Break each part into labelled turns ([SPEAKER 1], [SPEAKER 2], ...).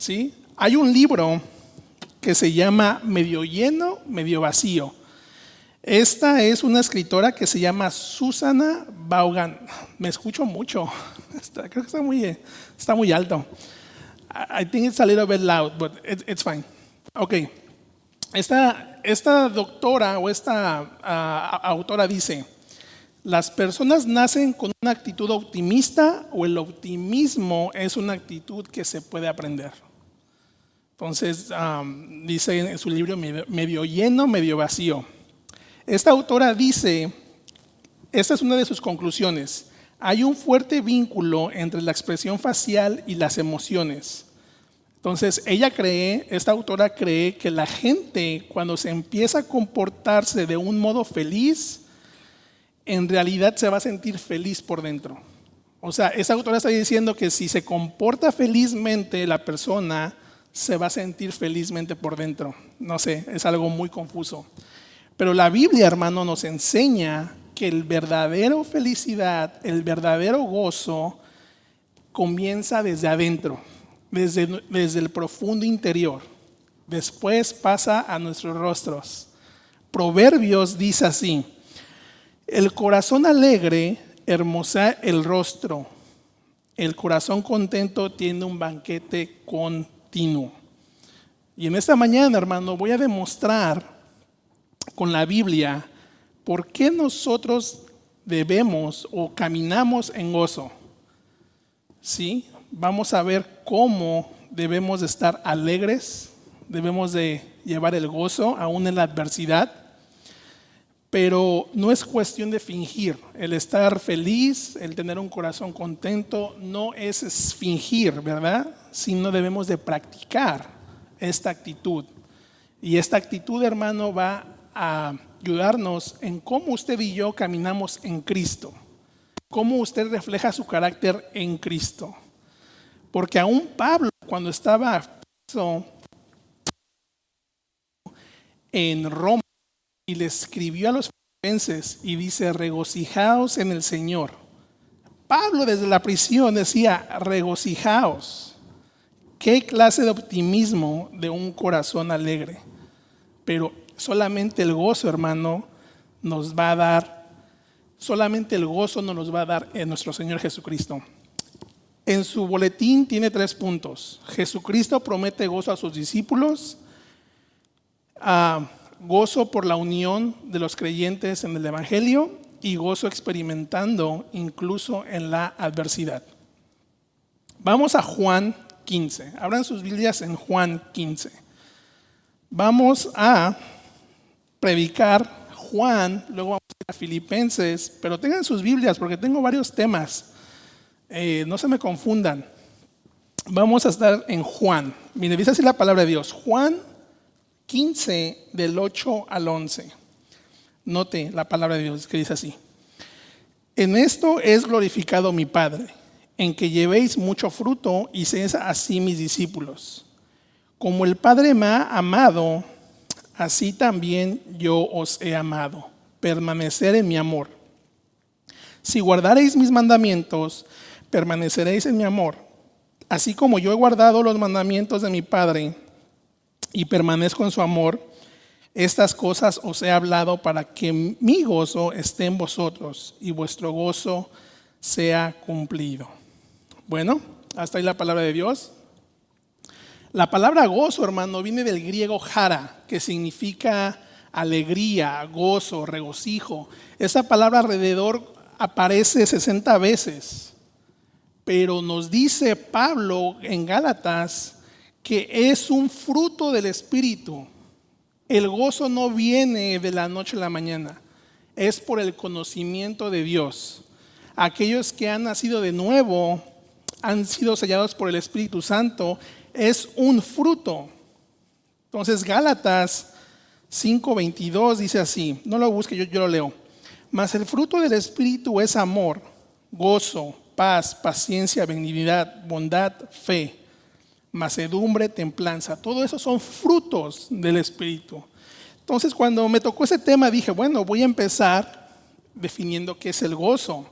[SPEAKER 1] ¿sí? Hay un libro que se llama Medio lleno, medio vacío. Esta es una escritora que se llama Susanna Vaughan. Me escucho mucho. Creo que está muy alto. I think it's a little bit loud, but it's fine. Ok. Esta doctora o esta autora dice: las personas nacen con una actitud optimista, o el optimismo es una actitud que se puede aprender. Entonces, dice en su libro Medio lleno, medio vacío. Esta autora dice, esta es una de sus conclusiones: hay un fuerte vínculo entre la expresión facial y las emociones. Entonces, esta autora cree que la gente, cuando se empieza a comportarse de un modo feliz, en realidad se va a sentir feliz por dentro. O sea, esta autora está diciendo que si se comporta felizmente, la persona se va a sentir felizmente por dentro. No sé, es algo muy confuso. Pero la Biblia, hermano, nos enseña que el verdadero felicidad, el verdadero gozo, comienza desde adentro, desde el profundo interior. Después pasa a nuestros rostros. Proverbios dice así: el corazón alegre hermosea el rostro, el corazón contento tiene un banquete continuo. Y en esta mañana, hermano, voy a demostrar con la Biblia por qué nosotros debemos o caminamos en gozo. ¿Sí? Vamos a ver cómo debemos de estar alegres, debemos de llevar el gozo aún en la adversidad. Pero no es cuestión de fingir. El estar feliz, el tener un corazón contento, no es fingir, ¿verdad? Sino debemos de practicar esta actitud. Y esta actitud, hermano, va a ayudarnos en cómo usted y yo caminamos en Cristo. Cómo usted refleja su carácter en Cristo. Porque aún Pablo, cuando estaba en Roma, y le escribió a los filipenses y dice: regocijaos en el Señor. Pablo desde la prisión decía: regocijaos. ¿Qué clase de optimismo de un corazón alegre? Pero solamente el gozo, hermano, nos va a dar, solamente el gozo nos los va a dar en nuestro Señor Jesucristo. En su boletín tiene 3 puntos. Jesucristo promete gozo a sus discípulos, gozo por la unión de los creyentes en el Evangelio y gozo experimentando incluso en la adversidad. Vamos a Juan 15. Abran sus Biblias en Juan 15. Vamos a predicar Juan, luego vamos a ir a Filipenses, pero tengan sus Biblias porque tengo varios temas. No se me confundan. Vamos a estar en Juan. Mire, dice así la palabra de Dios. Juan 15 del 8 al 11. Note la palabra de Dios que dice así: en esto es glorificado mi Padre, en que llevéis mucho fruto y seáis así mis discípulos. Como el Padre me ha amado, así también yo os he amado. Permanecer en mi amor. Si guardareis mis mandamientos, permaneceréis en mi amor. Así como yo he guardado los mandamientos de mi Padre y permanezco en su amor, estas cosas os he hablado para que mi gozo esté en vosotros y vuestro gozo sea cumplido. Bueno, hasta ahí la palabra de Dios. La palabra gozo, hermano, viene del griego jara, que significa alegría, gozo, regocijo. Esa palabra alrededor aparece 60 veces, pero nos dice Pablo en Gálatas que es un fruto del Espíritu. El gozo no viene de la noche a la mañana, es por el conocimiento de Dios. Aquellos que han nacido de nuevo, han sido sellados por el Espíritu Santo, es un fruto. Entonces Gálatas 5:22 dice así, no lo busque, yo lo leo. Mas el fruto del Espíritu es amor, gozo, paz, paciencia, benignidad, bondad, fe, mansedumbre, templanza. Todo eso son frutos del Espíritu. Entonces, cuando me tocó ese tema, dije, bueno, voy a empezar definiendo qué es el gozo.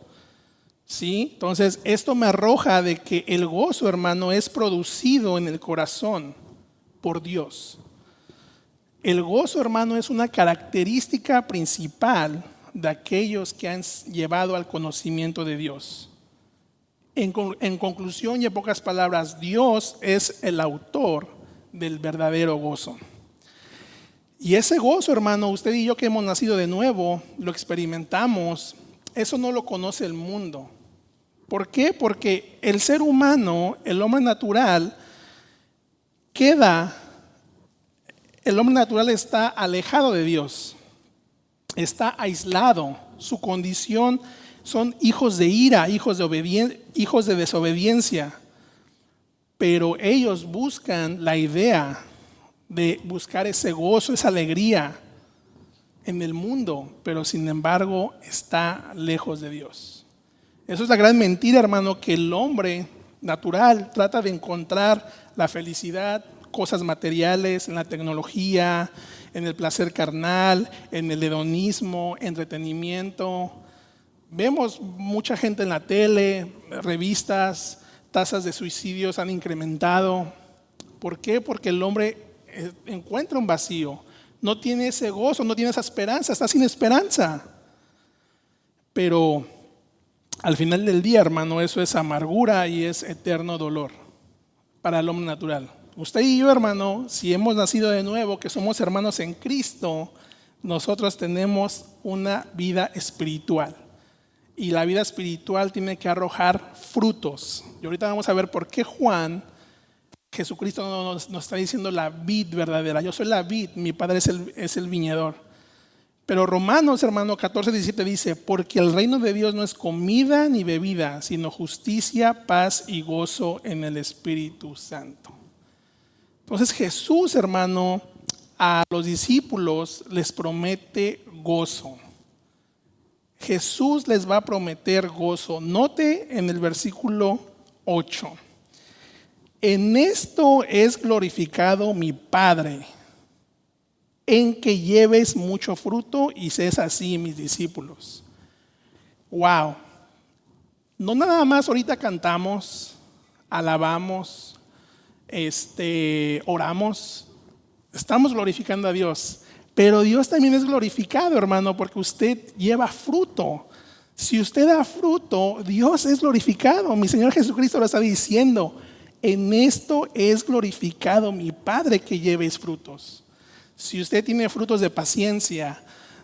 [SPEAKER 1] ¿Sí? Entonces, esto me arroja de que el gozo, hermano, es producido en el corazón por Dios. El gozo, hermano, es una característica principal de aquellos que han llevado al conocimiento de Dios. En conclusión y en pocas palabras, Dios es el autor del verdadero gozo. Y ese gozo, hermano, usted y yo que hemos nacido de nuevo, lo experimentamos, eso no lo conoce el mundo. ¿Por qué? Porque el ser humano, el hombre natural, el hombre natural está alejado de Dios, está aislado, su condición son hijos de ira, hijos de desobediencia, pero ellos buscan la idea de buscar ese gozo, esa alegría en el mundo, pero sin embargo está lejos de Dios. Eso es la gran mentira, hermano, que el hombre natural trata de encontrar la felicidad, cosas materiales, en la tecnología, en el placer carnal, en el hedonismo, entretenimiento. Vemos mucha gente en la tele, revistas, tasas de suicidios han incrementado. ¿Por qué? Porque el hombre encuentra un vacío, no tiene ese gozo, no tiene esa esperanza, está sin esperanza. Pero al final del día, hermano, eso es amargura y es eterno dolor para el hombre natural. Usted y yo, hermano, si hemos nacido de nuevo, que somos hermanos en Cristo, nosotros tenemos una vida espiritual. Y la vida espiritual tiene que arrojar frutos. Y ahorita vamos a ver por qué Jesucristo nos está diciendo la vid verdadera. Yo soy la vid, mi Padre es el viñador. Pero Romanos, hermano, 14:17 dice, porque el reino de Dios no es comida ni bebida, sino justicia, paz y gozo en el Espíritu Santo. Entonces Jesús, hermano, a los discípulos les promete gozo. Jesús les va a prometer gozo. Note en el versículo 8. En esto es glorificado mi Padre, en que lleves mucho fruto y seas así mis discípulos. Wow. No nada más ahorita cantamos, alabamos, oramos, estamos glorificando a Dios, pero Dios también es glorificado, hermano, porque usted lleva fruto. Si usted da fruto, Dios es glorificado. Mi Señor Jesucristo lo está diciendo. En esto es glorificado mi Padre, que lleves frutos. Si usted tiene frutos de paciencia,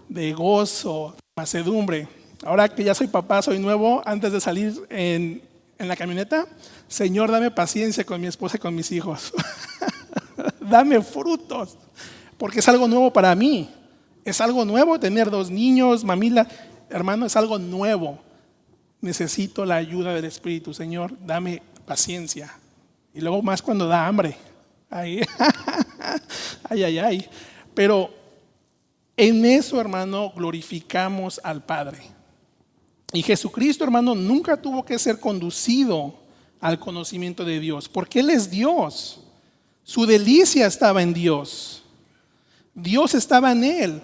[SPEAKER 1] de gozo, de mansedumbre. Ahora que ya soy papá, soy nuevo, antes de salir en la camioneta, Señor, dame paciencia con mi esposa y con mis hijos. Dame frutos, porque es algo nuevo para mí. Es algo nuevo tener 2 niños, mamila. Hermano, es algo nuevo. Necesito la ayuda del Espíritu. Señor, dame paciencia. Y luego más cuando da hambre. Ay, ay. Pero en eso, hermano, glorificamos al Padre. Y Jesucristo, hermano, nunca tuvo que ser conducido al conocimiento de Dios, porque Él es Dios. Su delicia estaba en Dios. Dios estaba en Él.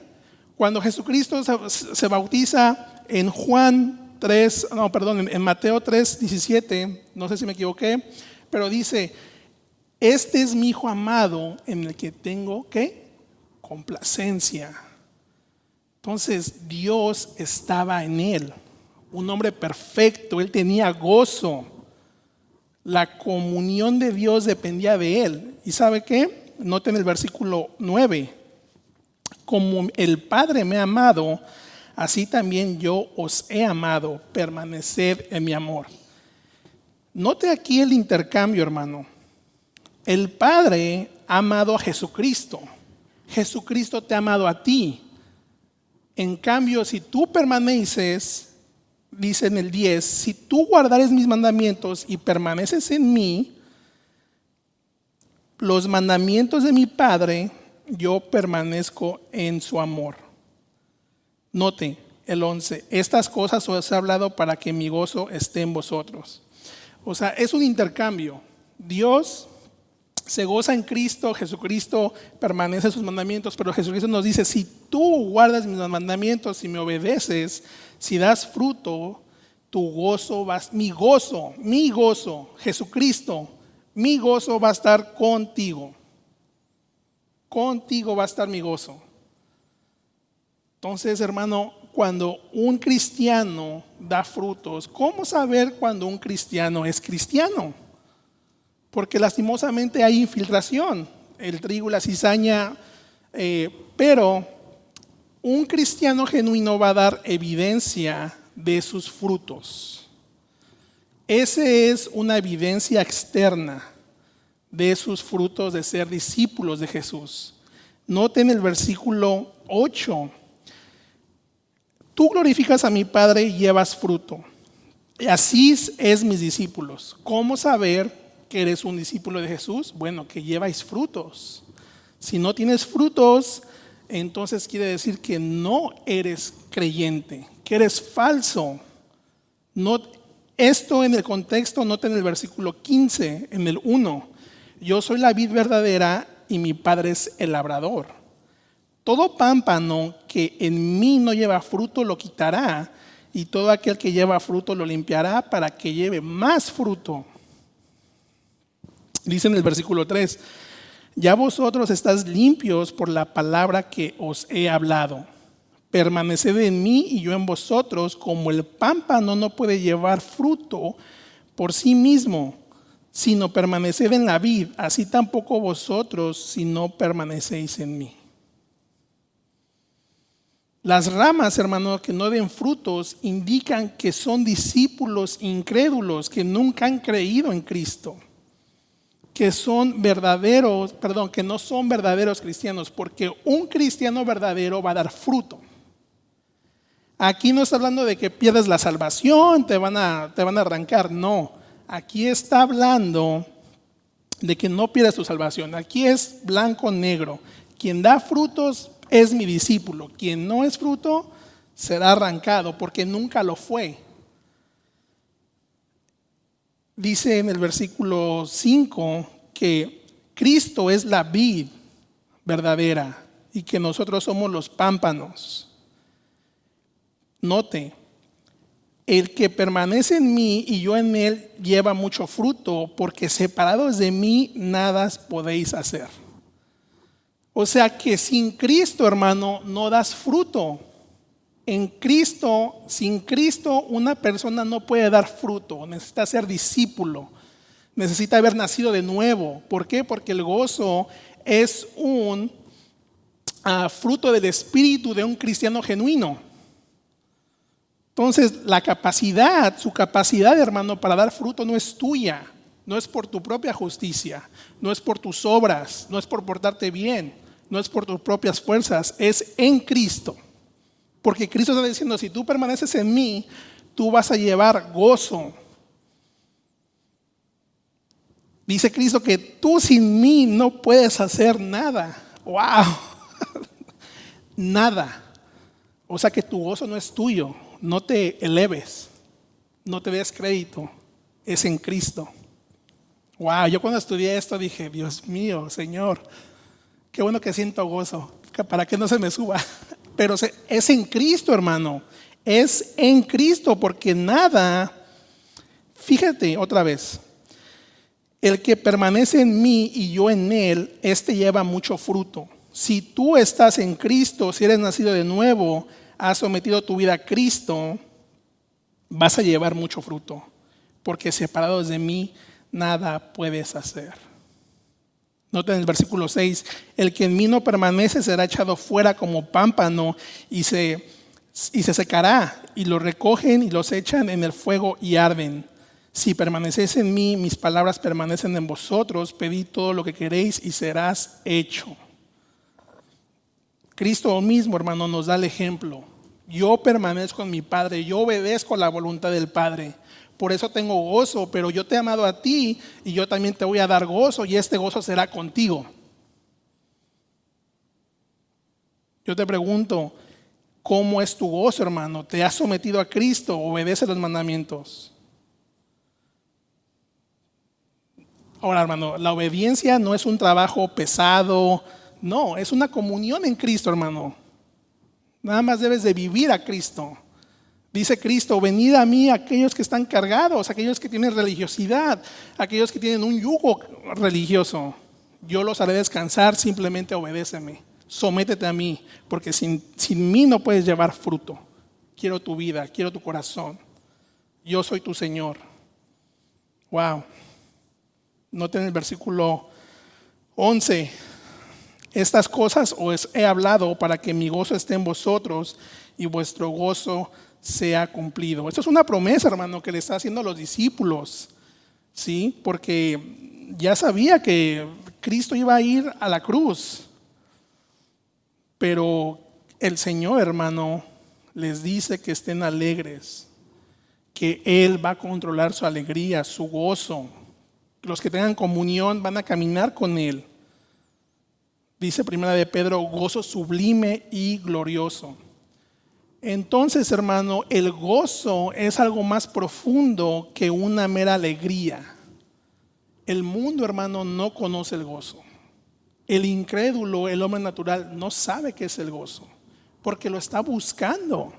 [SPEAKER 1] Cuando Jesucristo se bautiza en en Mateo 3:17, no sé si me equivoqué, pero dice, este es mi Hijo amado en el que tengo, ¿qué? Complacencia. Entonces Dios estaba en él, un hombre perfecto, él tenía gozo. La comunión de Dios dependía de él. ¿Y sabe qué? Noten el versículo 9. Como el Padre me ha amado, así también yo os he amado, permaneced en mi amor. Note aquí el intercambio, hermano. El Padre ha amado a Jesucristo. Jesucristo te ha amado a ti. En cambio, si tú permaneces, dice en el 10, si tú guardares mis mandamientos y permaneces en mí, los mandamientos de mi Padre, yo permanezco en su amor. Note el 11, estas cosas os he hablado para que mi gozo esté en vosotros. O sea, es un intercambio. Dios se goza en Cristo, Jesucristo permanece en sus mandamientos, pero Jesucristo nos dice, si tú guardas mis mandamientos y me obedeces, si das fruto, mi gozo, Jesucristo, mi gozo va a estar contigo. Contigo va a estar mi gozo. Entonces, hermano, cuando un cristiano da frutos, ¿cómo saber cuando un cristiano es cristiano? Porque lastimosamente hay infiltración, el trigo, la cizaña, pero un cristiano genuino va a dar evidencia de sus frutos. Esa es una evidencia externa de sus frutos de ser discípulos de Jesús. Noten el versículo 8. Tú glorificas a mi Padre y llevas fruto. Y así es mis discípulos. ¿Cómo saber que eres un discípulo de Jesús? Bueno, que lleváis frutos. Si no tienes frutos, entonces quiere decir que no eres creyente, que eres falso. Esto en el contexto, noten el versículo 15, en el 1. Yo soy la vid verdadera y mi Padre es el labrador. Todo pámpano que en mí no lleva fruto lo quitará, y todo aquel que lleva fruto lo limpiará para que lleve más fruto. Dice en el versículo 3, ya vosotros estáis limpios por la palabra que os he hablado. Permaneced en mí y yo en vosotros, como el pámpano no puede llevar fruto por sí mismo, sino permaneced en la vid, así tampoco vosotros si no permanecéis en mí. Las ramas, hermanos, que no den frutos indican que son discípulos incrédulos que nunca han creído en Cristo, que no son verdaderos cristianos, porque un cristiano verdadero va a dar fruto. Aquí no está hablando de que pierdes la salvación, te van a arrancar, no. Aquí está hablando de que no pierdes tu salvación. Aquí es blanco negro. Quien da frutos es mi discípulo. Quien no es fruto será arrancado porque nunca lo fue. Dice en el versículo 5 que Cristo es la vid verdadera y que nosotros somos los pámpanos. Note, el que permanece en mí y yo en él lleva mucho fruto, porque separados de mí nada podéis hacer. O sea que sin Cristo, hermano, no das fruto. En Cristo, sin Cristo, una persona no puede dar fruto. Necesita ser discípulo. Necesita haber nacido de nuevo. ¿Por qué? Porque el gozo es un fruto del espíritu de un cristiano genuino. Entonces, su capacidad, hermano, para dar fruto no es tuya. No es por tu propia justicia. No es por tus obras. No es por portarte bien. No es por tus propias fuerzas. Es en Cristo. Porque Cristo está diciendo, si tú permaneces en mí, tú vas a llevar gozo. Dice Cristo que tú sin mí no puedes hacer nada. ¡Wow! Nada. O sea que tu gozo no es tuyo. No te eleves. No te des crédito. Es en Cristo. ¡Wow! Yo cuando estudié esto dije, Dios mío, Señor, qué bueno que siento gozo. Para que no se me suba. Pero es en Cristo, hermano. Es en Cristo, porque nada, fíjate otra vez, el que permanece en mí y yo en él, este lleva mucho fruto. Si tú estás en Cristo, si eres nacido de nuevo, has sometido tu vida a Cristo, vas a llevar mucho fruto, porque separados de mí, nada puedes hacer. Noten el versículo 6, el que en mí no permanece será echado fuera como pámpano y se secará, y lo recogen y los echan en el fuego y arden. Si permanecéis en mí, mis palabras permanecen en vosotros, pedid todo lo que queréis y serás hecho. Cristo mismo, hermano, nos da el ejemplo. Yo permanezco en mi Padre, yo obedezco la voluntad del Padre. Por eso tengo gozo, pero yo te he amado a ti y yo también te voy a dar gozo y este gozo será contigo. Yo te pregunto, ¿cómo es tu gozo, hermano? ¿Te has sometido a Cristo? ¿Obedece los mandamientos? Ahora, hermano, la obediencia no es un trabajo pesado, no, es una comunión en Cristo, hermano. Nada más debes de vivir a Cristo. Dice Cristo, venid a mí aquellos que están cargados, aquellos que tienen religiosidad, aquellos que tienen un yugo religioso. Yo los haré descansar, simplemente obedéceme. Sométete a mí, porque sin mí no puedes llevar fruto. Quiero tu vida, quiero tu corazón. Yo soy tu Señor. Wow. Noten el versículo 11. Estas cosas os he hablado para que mi gozo esté en vosotros y vuestro gozo sea cumplido. Esto es una promesa, hermano, que le está haciendo a los discípulos, ¿sí? Porque ya sabía que Cristo iba a ir a la cruz. Pero el Señor, hermano, les dice que estén alegres, que Él va a controlar su alegría, su gozo. Los que tengan comunión van a caminar con Él. Dice primera de Pedro, gozo sublime y glorioso. Entonces, hermano, el gozo es algo más profundo que una mera alegría. El mundo, hermano, no conoce el gozo. El incrédulo, el hombre natural, no sabe qué es el gozo, porque lo está buscando.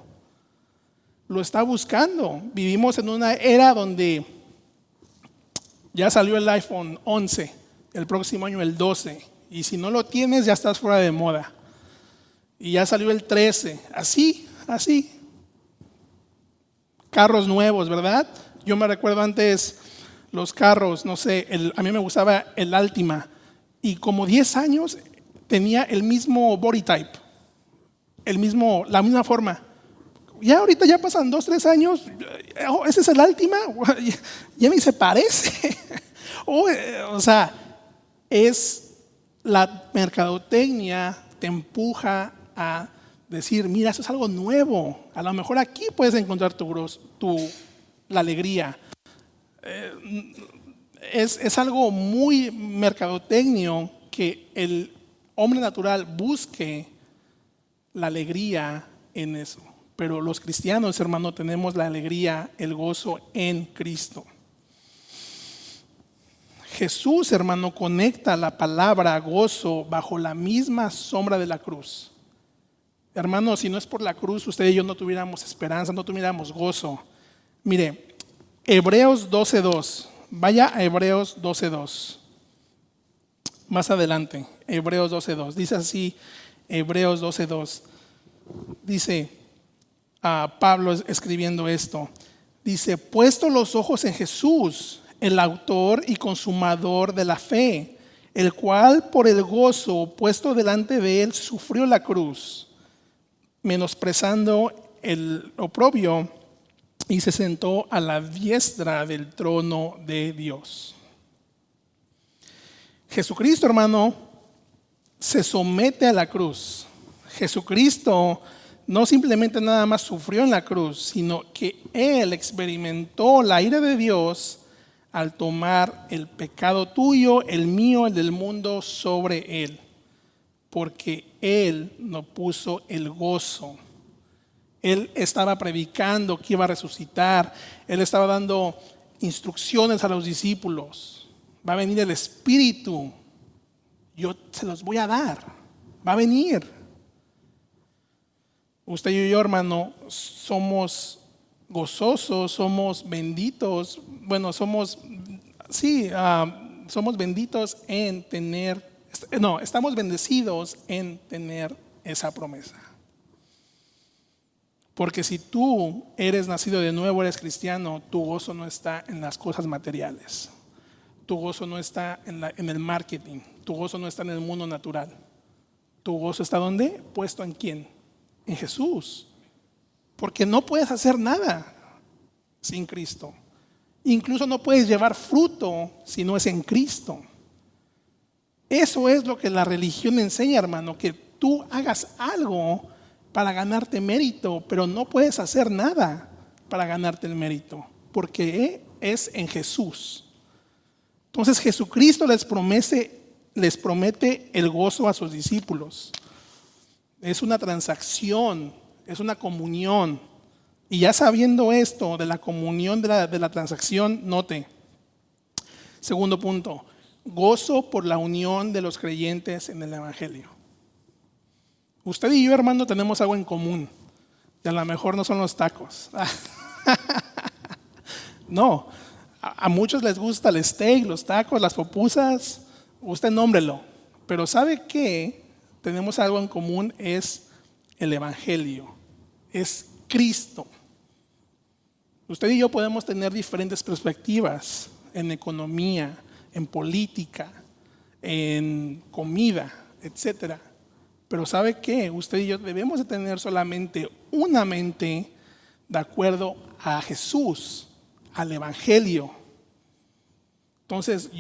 [SPEAKER 1] Lo está buscando. Vivimos en una era donde ya salió el iPhone 11, el próximo año el 12, y si no lo tienes ya estás fuera de moda. Y ya salió el 13, así. Carros nuevos, ¿verdad? Yo me recuerdo antes los carros, no sé, a mí me gustaba el Altima y como 10 años tenía el mismo body type, la misma forma. Ya ahorita ya pasan 2, 3 años, ese es el Altima, ya ni se parece. O sea, es la mercadotecnia te empuja a decir, mira, eso es algo nuevo. A lo mejor aquí puedes encontrar la alegría. Es algo muy mercadotecnio que el hombre natural busque la alegría en eso. Pero los cristianos, hermano, tenemos la alegría, el gozo en Cristo. Jesús, hermano, conecta la palabra gozo bajo la misma sombra de la cruz. Hermano, si no es por la cruz, usted y yo no tuviéramos esperanza, no tuviéramos gozo. Mire, Hebreos 12:2. Vaya a Hebreos 12:2. Más adelante, Hebreos 12:2. Dice así, Hebreos 12:2. Dice Pablo escribiendo esto. Dice, puesto los ojos en Jesús, el autor y consumador de la fe, el cual por el gozo puesto delante de él sufrió la cruz, menosprezando el oprobio, y se sentó a la diestra del trono de Dios. Jesucristo, hermano, se somete a la cruz. Jesucristo no simplemente nada más sufrió en la cruz, sino que Él experimentó la ira de Dios al tomar el pecado tuyo, el mío, el del mundo sobre Él. Porque Él no puso el gozo. Él estaba predicando que iba a resucitar. Él estaba dando instrucciones a los discípulos. Va a venir el Espíritu. Yo se los voy a dar. Va a venir. Usted y yo, hermano, somos gozosos, somos benditos. Bueno, somos benditos en tener, estamos bendecidos en tener esa promesa. Porque si tú eres nacido de nuevo, eres cristiano, tu gozo no está en las cosas materiales. Tu gozo no está en el marketing. Tu gozo no está en el mundo natural. Tu gozo está ¿dónde? Puesto en ¿quién? En Jesús. Porque no puedes hacer nada sin Cristo. Incluso no puedes llevar fruto si no es en Cristo. Eso es lo que la religión enseña, hermano, que tú hagas algo para ganarte mérito, pero no puedes hacer nada para ganarte el mérito, porque es en Jesús. Entonces Jesucristo les promete el gozo a sus discípulos. Es una transacción, es una comunión. Y ya sabiendo esto de la comunión de la transacción, note. Segundo punto, gozo por la unión de los creyentes en el Evangelio. Usted y yo, hermano, tenemos algo en común. Y a lo mejor no son los tacos. No, a muchos les gusta el steak, los tacos, las pupusas, usted nómbrelo. Pero ¿sabe qué? Tenemos algo en común, es el Evangelio, es Cristo. Usted y yo podemos tener diferentes perspectivas en economía, en política, en comida, etcétera. Pero ¿sabe qué? Usted y yo debemos de tener solamente una mente de acuerdo a Jesús, al Evangelio. Entonces,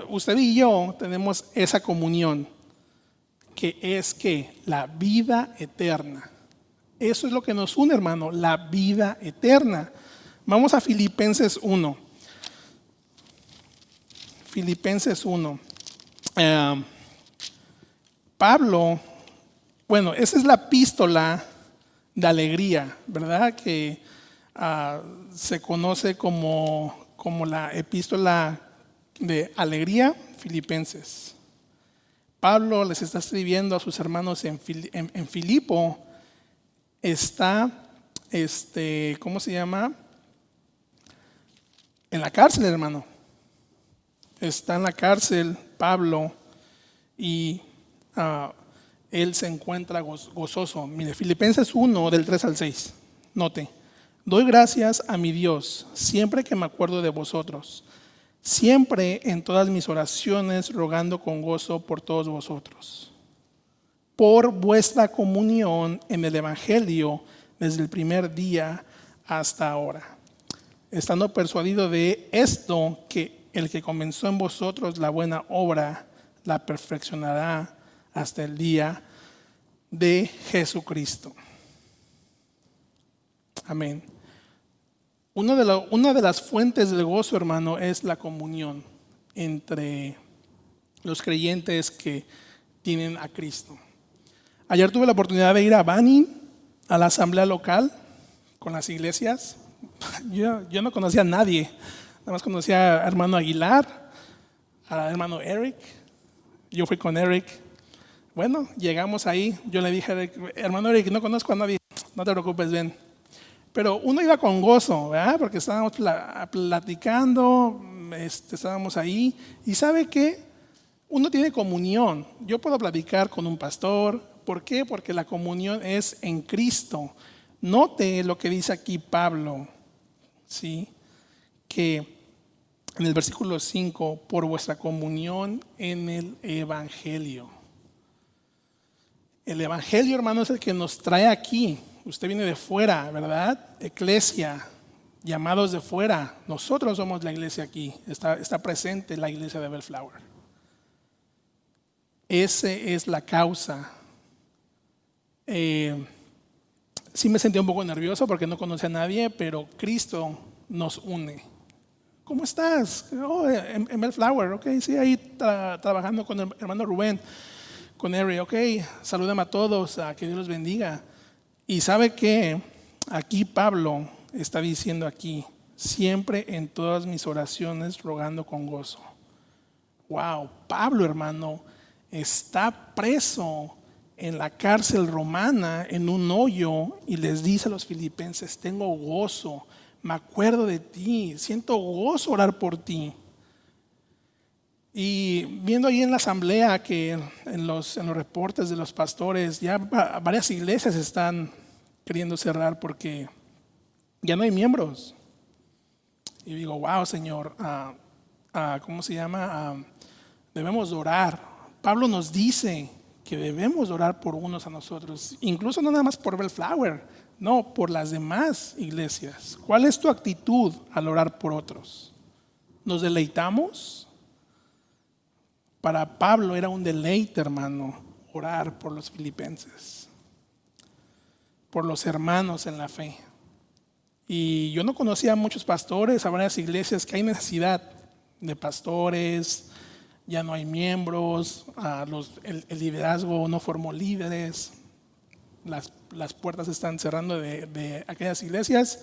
[SPEAKER 1] usted y yo tenemos esa comunión, que es que la vida eterna. Eso es lo que nos une, hermano, la vida eterna. Vamos a Filipenses 1. Filipenses 1. Pablo, bueno, esa es la epístola de alegría, ¿verdad? Que se conoce como la epístola de alegría, Filipenses. Pablo les está escribiendo a sus hermanos en Filipo. Está, ¿cómo se llama? En la cárcel, hermano. Está en la cárcel Pablo y él se encuentra gozoso. Mire, Filipenses 1 del 3 al 6. Note, doy gracias a mi Dios siempre que me acuerdo de vosotros, siempre en todas mis oraciones rogando con gozo por todos vosotros, por vuestra comunión en el Evangelio desde el primer día hasta ahora, estando persuadido de esto, que el que comenzó en vosotros la buena obra la perfeccionará hasta el día de Jesucristo. Amén. Una de las fuentes del gozo, hermano, es la comunión entre los creyentes que tienen a Cristo. Ayer tuve la oportunidad de ir a Bani, a la asamblea local, con las iglesias. Yo no conocía a nadie, nada más conocía a hermano Aguilar, a hermano Eric. Yo fui con Eric. Bueno, llegamos ahí, yo le dije a Eric, hermano Eric, no conozco a nadie, no te preocupes, ven. Pero uno iba con gozo, ¿verdad? Porque estábamos platicando, estábamos ahí. Y ¿sabe qué? Uno tiene comunión. Yo puedo platicar con un pastor. ¿Por qué? Porque la comunión es en Cristo. Note lo que dice aquí Pablo, ¿sí? Que en el versículo 5, por vuestra comunión en el Evangelio. El Evangelio, hermano, es el que nos trae aquí. Usted viene de fuera, ¿verdad? Iglesia, llamados de fuera. Nosotros somos la iglesia aquí. Está presente la iglesia de Bellflower. Esa es la causa. Sí me sentí un poco nervioso porque no conocía a nadie, pero Cristo nos une. ¿Cómo estás? Oh, en Bellflower, ok, sí, ahí trabajando con el hermano Rubén, con Eric, ok, salúdame a todos, que Dios los bendiga. Y ¿sabe qué? Aquí Pablo está diciendo aquí, siempre en todas mis oraciones rogando con gozo. Wow, Pablo, hermano, está preso en la cárcel romana, en un hoyo, y les dice a los filipenses, tengo gozo, me acuerdo de ti, siento gozo orar por ti. Y viendo ahí en la asamblea que en los reportes de los pastores, ya varias iglesias están queriendo cerrar porque ya no hay miembros. Y digo, wow, Señor, ¿cómo se llama? Debemos orar. Pablo nos dice que debemos orar por unos a nosotros, incluso no nada más por Bellflower, no, por las demás iglesias. ¿Cuál es tu actitud al orar por otros? ¿Nos deleitamos? Para Pablo era un deleite, hermano, orar por los filipenses, por los hermanos en la fe. Y yo no conocía a muchos pastores, a varias iglesias que hay necesidad de pastores, ya no hay miembros, el liderazgo no formó líderes, las puertas están cerrando de aquellas iglesias,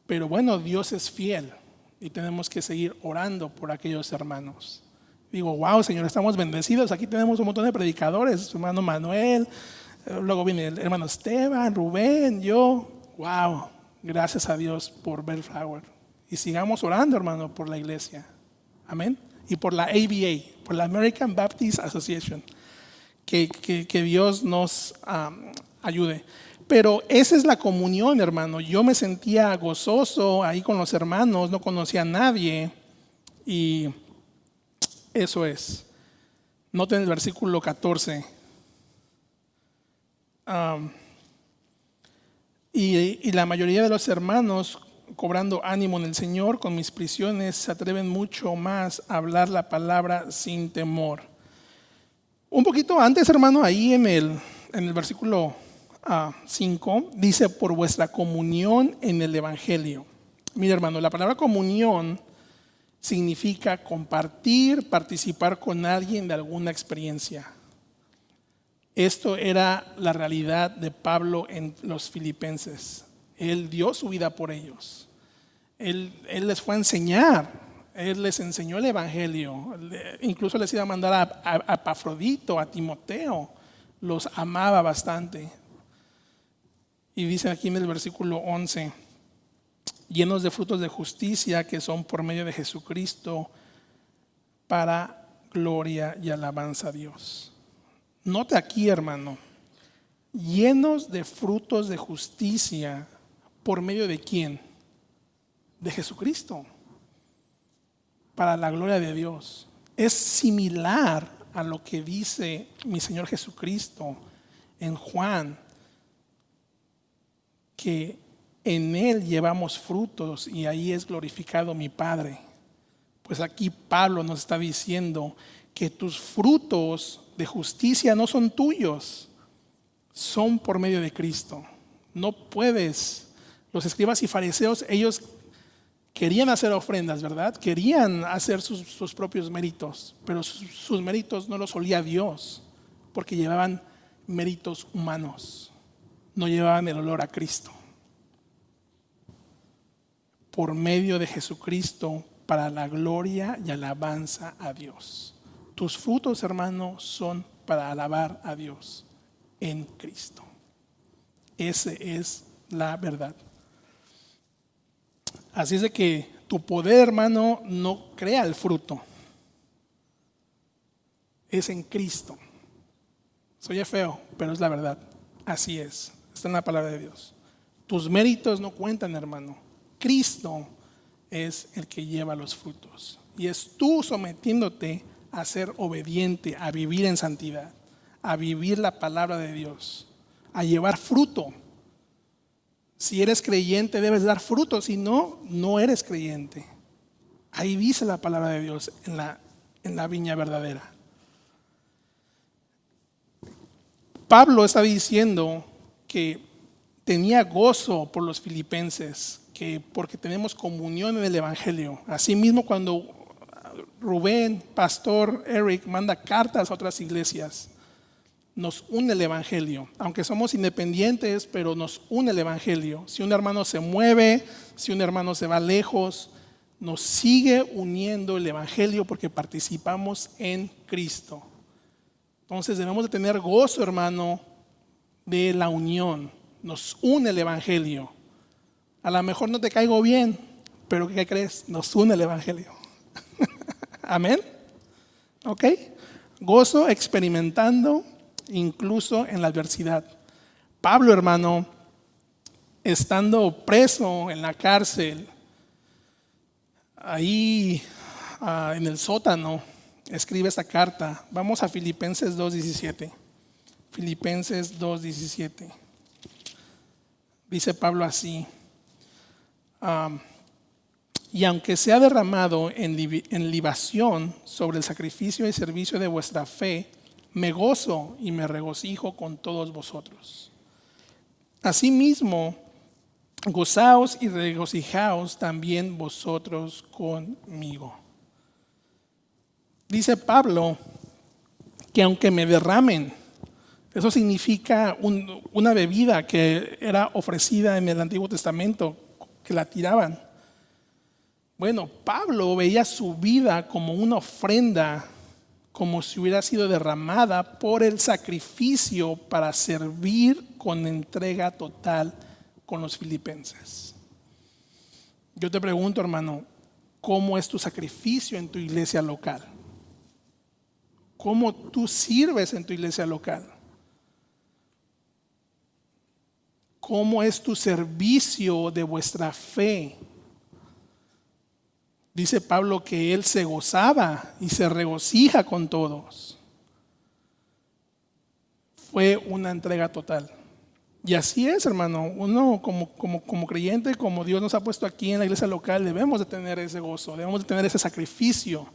[SPEAKER 1] pero bueno, Dios es fiel y tenemos que seguir orando por aquellos hermanos. Digo, wow, Señor, estamos bendecidos, aquí tenemos un montón de predicadores, su hermano Manuel, luego viene el hermano Esteban, Rubén, yo, wow, gracias a Dios por Bellflower. Y sigamos orando, hermano, por la iglesia. Amén. Y por la ABA, por la American Baptist Association. Que Dios nos ayude. Pero esa es la comunión, hermano. Yo me sentía gozoso ahí con los hermanos, no conocía a nadie. Y eso es. Noten el versículo 14. Y la mayoría de los hermanos, cobrando ánimo en el Señor con mis prisiones, se atreven mucho más a hablar la palabra sin temor. Un poquito antes, hermano, ahí en el versículo 5, dice, por vuestra comunión en el Evangelio. Mira, hermano, la palabra comunión significa compartir, participar con alguien de alguna experiencia. Esto era la realidad de Pablo en los Filipenses. Él dio su vida por ellos. Él les fue a enseñar. Él les enseñó el Evangelio. Incluso les iba a mandar a Epafrodito, a Timoteo. Los amaba bastante. Y dice aquí en el versículo 11, llenos de frutos de justicia que son por medio de Jesucristo para gloria y alabanza a Dios. Note aquí, hermano, llenos de frutos de justicia, ¿por medio de quién? De Jesucristo, para la gloria de Dios. Es similar a lo que dice mi Señor Jesucristo en Juan, que en Él llevamos frutos y ahí es glorificado mi Padre. Pues aquí Pablo nos está diciendo que tus frutos de justicia no son tuyos, son por medio de Cristo. No puedes. Los escribas y fariseos, ellos querían hacer ofrendas, ¿verdad? Querían hacer sus propios méritos, pero sus méritos no los olía Dios, porque llevaban méritos humanos, no llevaban el olor a Cristo. Por medio de Jesucristo, para la gloria y alabanza a Dios. Tus frutos, hermano, son para alabar a Dios en Cristo. Esa es la verdad. Así es de que tu poder, hermano, no crea el fruto. Es en Cristo. Soy feo, pero es la verdad. Así es. Está en la palabra de Dios. Tus méritos no cuentan, hermano. Cristo es el que lleva los frutos. Y es tú sometiéndote a ser obediente, a vivir en santidad, a vivir la palabra de Dios, a llevar fruto. Si eres creyente debes dar fruto, si no, no eres creyente. Ahí dice la palabra de Dios en la viña verdadera. Pablo está diciendo que tenía gozo por los filipenses, que porque tenemos comunión en el Evangelio. Asimismo, cuando Rubén, Pastor Eric manda cartas a otras iglesias, nos une el Evangelio. Aunque somos independientes, pero nos une el Evangelio. Si un hermano se mueve, si un hermano se va lejos, nos sigue uniendo el Evangelio porque participamos en Cristo. Entonces debemos de tener gozo, hermano, de la unión. Nos une el Evangelio. A lo mejor no te caigo bien, pero ¿qué crees? Nos une el Evangelio. Amén. ¿Ok? Gozo experimentando incluso en la adversidad. Pablo, hermano, estando preso en la cárcel, ahí en el sótano, escribe esta carta. Vamos a Filipenses 2:17. Filipenses 2:17. Dice Pablo así. Y aunque sea derramado en libación sobre el sacrificio y servicio de vuestra fe, me gozo y me regocijo con todos vosotros. Asimismo, gozaos y regocijaos también vosotros conmigo. Dice Pablo que aunque me derramen, eso significa una bebida que era ofrecida en el Antiguo Testamento, que la tiraban. Bueno, Pablo veía su vida como una ofrenda, como si hubiera sido derramada por el sacrificio para servir con entrega total con los filipenses. Yo te pregunto, hermano, ¿cómo es tu sacrificio en tu iglesia local? ¿Cómo tú sirves en tu iglesia local? ¿Cómo es tu servicio de vuestra fe? Dice Pablo que él se gozaba y se regocija con todos. Fue una entrega total. Y así es, hermano. Uno como creyente, como Dios nos ha puesto aquí en la iglesia local, debemos de tener ese gozo, debemos de tener ese sacrificio.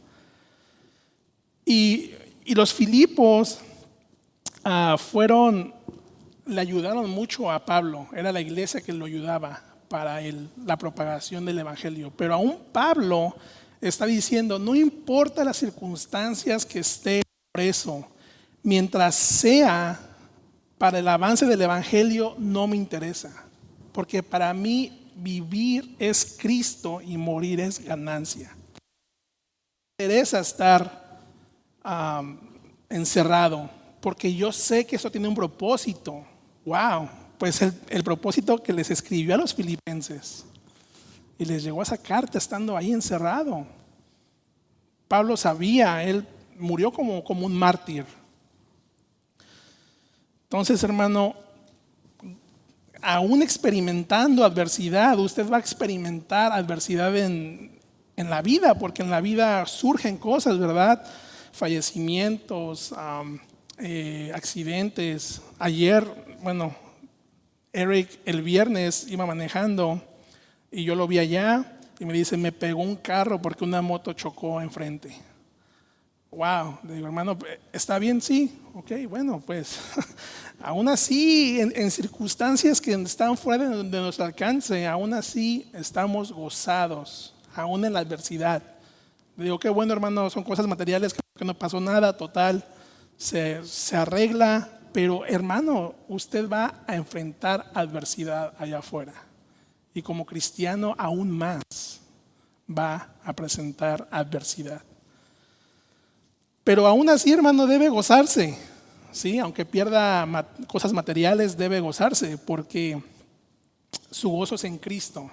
[SPEAKER 1] Y los Filipos le ayudaron mucho a Pablo. Era la iglesia que lo ayudaba para la propagación del evangelio. Pero aún Pablo está diciendo, no importa las circunstancias que esté preso, mientras sea para el avance del evangelio, no me interesa. Porque para mí vivir es Cristo y morir es ganancia. Me interesa estar encerrado, porque yo sé que eso tiene un propósito. Wow, pues el propósito que les escribió a los filipenses y les llegó esa carta estando ahí encerrado. Pablo sabía, él murió como un mártir. Entonces, hermano, aún experimentando adversidad, usted va a experimentar adversidad en la vida, porque en la vida surgen cosas, ¿verdad? Fallecimientos, accidentes. Ayer, Eric el viernes iba manejando y yo lo vi allá y me dice, me pegó un carro porque una moto chocó enfrente. Wow, le digo, hermano, ¿está bien? Sí, ok, bueno, pues aún así, en circunstancias que están fuera de nuestro alcance, aún así estamos gozados, aún en la adversidad. Le digo, qué bueno, hermano, son cosas materiales, que no pasó nada, total, se arregla, pero hermano, usted va a enfrentar adversidad allá afuera. Y como cristiano aún más va a presentar adversidad. Pero aún así, hermano, debe gozarse, ¿sí? Aunque pierda cosas materiales, debe gozarse, porque su gozo es en Cristo,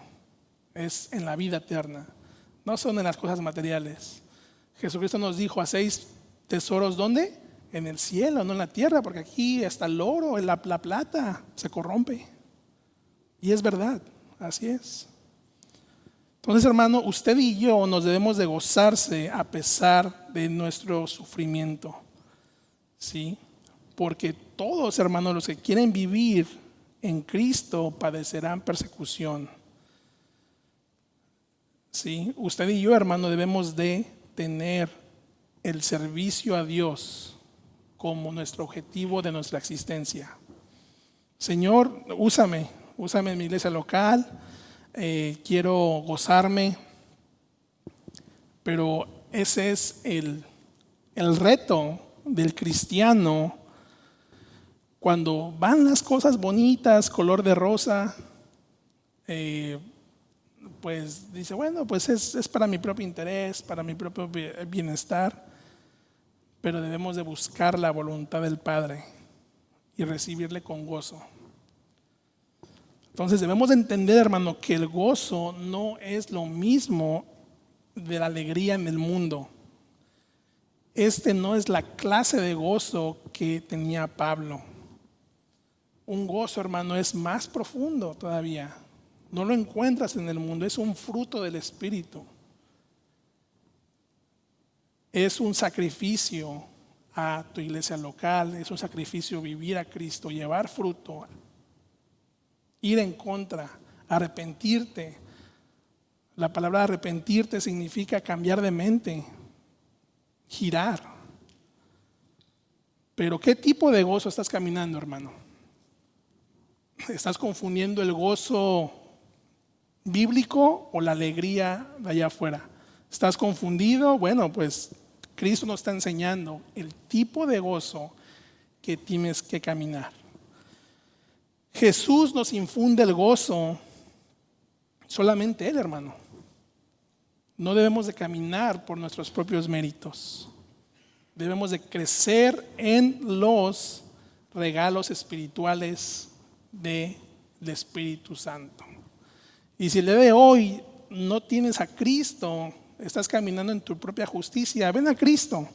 [SPEAKER 1] es en la vida eterna, no son en las cosas materiales. Jesucristo nos dijo, ¿hacéis tesoros dónde? En el cielo, no en la tierra, porque aquí hasta el oro, la plata se corrompe. Y es verdad, así es. Entonces, hermano, usted y yo nos debemos de gozarse a pesar de nuestro sufrimiento, ¿sí? Porque todos, hermanos, los que quieren vivir en Cristo padecerán persecución, ¿sí? Usted y yo, hermano, debemos de tener el servicio a Dios como nuestro objetivo de nuestra existencia. Señor, úsame en mi iglesia local. Quiero gozarme, pero ese es el reto del cristiano cuando van las cosas bonitas, color de rosa, pues dice, bueno, pues es para mi propio interés, para mi propio bienestar, pero debemos de buscar la voluntad del Padre y recibirle con gozo. Entonces debemos de entender, hermano, que el gozo no es lo mismo de la alegría en el mundo. Este no es la clase de gozo que tenía Pablo. Un gozo, hermano, es más profundo todavía. No lo encuentras en el mundo, es un fruto del Espíritu. Es un sacrificio a tu iglesia local, es un sacrificio vivir a Cristo, llevar fruto, ir en contra, arrepentirte. La palabra arrepentirte significa cambiar de mente, girar. Pero ¿qué tipo de gozo estás caminando, hermano? ¿Estás confundiendo el gozo bíblico o la alegría de allá afuera? ¿Estás confundido? Bueno, pues Cristo nos está enseñando el tipo de gozo que tienes que caminar. Jesús nos infunde el gozo, solamente Él, hermano. No debemos de caminar por nuestros propios méritos. Debemos de crecer en los regalos espirituales de el Espíritu Santo. Y si el día de hoy no tienes a Cristo, estás caminando en tu propia justicia, ven a Cristo.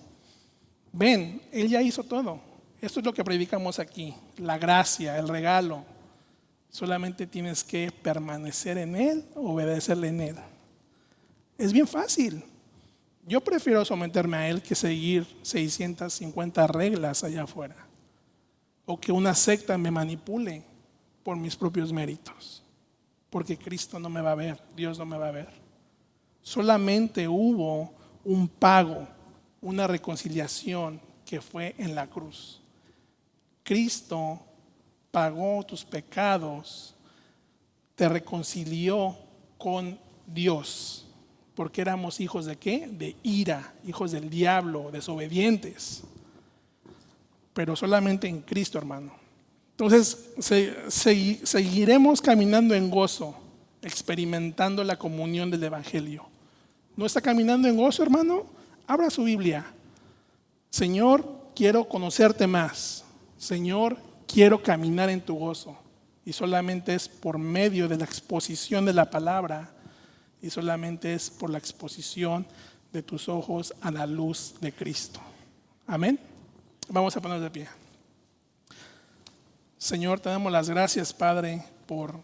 [SPEAKER 1] Ven, Él ya hizo todo. Esto es lo que predicamos aquí, la gracia, el regalo. Solamente tienes que permanecer en Él, obedecerle en Él. Es bien fácil. Yo prefiero someterme a Él que seguir 650 reglas allá afuera. O que una secta me manipule por mis propios méritos. Porque Cristo no me va a ver, Dios no me va a ver. Solamente hubo un pago, una reconciliación que fue en la cruz. Cristo pagó tus pecados, te reconcilió con Dios, porque éramos hijos de ¿qué? De ira, hijos del diablo, desobedientes. Pero solamente en Cristo, hermano. Entonces, seguiremos caminando en gozo, experimentando la comunión del Evangelio. ¿No está caminando en gozo, hermano? Abra su Biblia. Señor, quiero conocerte más. Señor, quiero caminar en tu gozo. Y solamente es por medio de la exposición de la palabra. Y solamente es por la exposición de tus ojos a la luz de Cristo. Amén. Vamos a ponernos de pie. Señor, te damos las gracias, Padre, por